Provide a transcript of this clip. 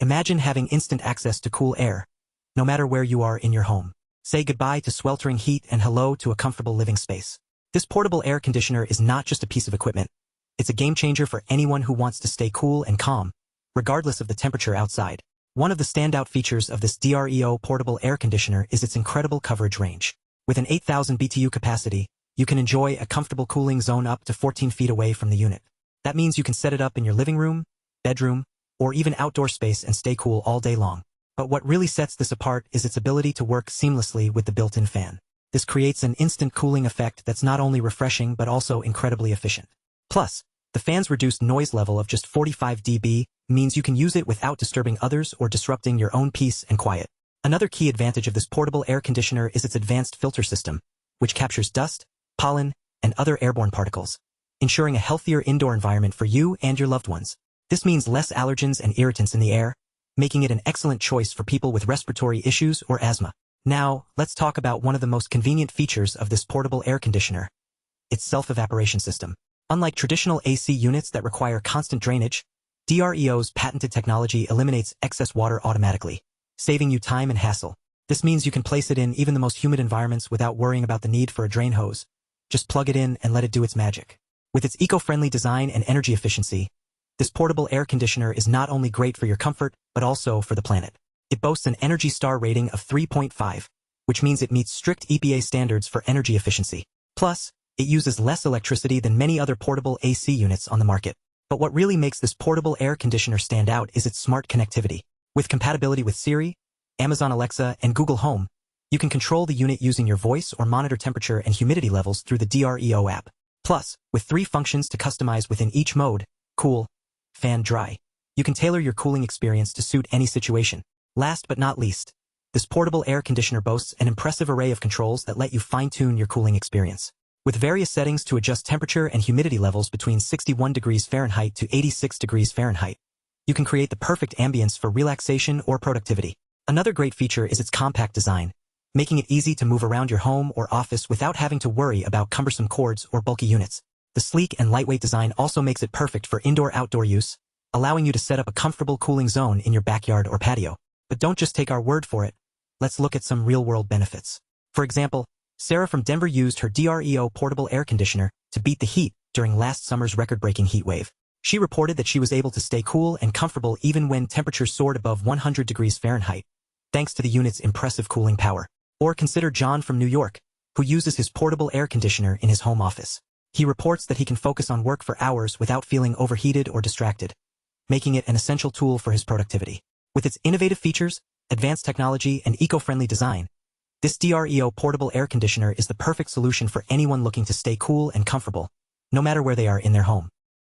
Imagine having instant access to cool air, no matter where you are in your home. Say goodbye to sweltering heat and hello to a comfortable living space. This portable air conditioner is not just a piece of equipment. It's a game changer for anyone who wants to stay cool and calm, regardless of the temperature outside. One of the standout features of this DREO portable air conditioner is its incredible coverage range. With an 8,000 BTU capacity, you can enjoy a comfortable cooling zone up to 14 feet away from the unit. That means you can set it up in your living room, bedroom, or even outdoor space and stay cool all day long. But what really sets this apart is its ability to work seamlessly with the built-in fan. This creates an instant cooling effect that's not only refreshing but also incredibly efficient. Plus, the fan's reduced noise level of just 45 dB means you can use it without disturbing others or disrupting your own peace and quiet. Another key advantage of this portable air conditioner is its advanced filter system, which captures dust, pollen, and other airborne particles, ensuring a healthier indoor environment for you and your loved ones. This means less allergens and irritants in the air, making it an excellent choice for people with respiratory issues or asthma. Now, let's talk about one of the most convenient features of this portable air conditioner: its self-evaporation system. Unlike traditional AC units that require constant drainage, DREO's patented technology eliminates excess water automatically, saving you time and hassle. This means you can place it in even the most humid environments without worrying about the need for a drain hose. Just plug it in and let it do its magic. With its eco-friendly design and energy efficiency, this portable air conditioner is not only great for your comfort, but also for the planet. It boasts an Energy Star rating of 3.5, which means it meets strict EPA standards for energy efficiency. Plus, it uses less electricity than many other portable AC units on the market. But what really makes this portable air conditioner stand out is its smart connectivity. With compatibility with Siri, Amazon Alexa, and Google Home, you can control the unit using your voice or monitor temperature and humidity levels through the DREO app. Plus, with 3 functions to customize within each mode: cool, fan, dry, you can tailor your cooling experience to suit any situation. Last but not least, this portable air conditioner boasts an impressive array of controls that let you fine-tune your cooling experience. With various settings to adjust temperature and humidity levels between 61 degrees Fahrenheit to 86 degrees Fahrenheit, you can create the perfect ambience for relaxation or productivity. Another great feature is its compact design, making it easy to move around your home or office without having to worry about cumbersome cords or bulky units. The sleek and lightweight design also makes it perfect for indoor-outdoor use, allowing you to set up a comfortable cooling zone in your backyard or patio. But don't just take our word for it. Let's look at some real-world benefits. For example, Sarah from Denver used her DREO portable air conditioner to beat the heat during last summer's record-breaking heat wave. She reported that she was able to stay cool and comfortable even when temperatures soared above 100 degrees Fahrenheit, thanks to the unit's impressive cooling power. Or consider John from New York, who uses his portable air conditioner in his home office. He reports that he can focus on work for hours without feeling overheated or distracted, making it an essential tool for his productivity. With its innovative features, advanced technology, and eco-friendly design, this DREO portable air conditioner is the perfect solution for anyone looking to stay cool and comfortable, no matter where they are in their home.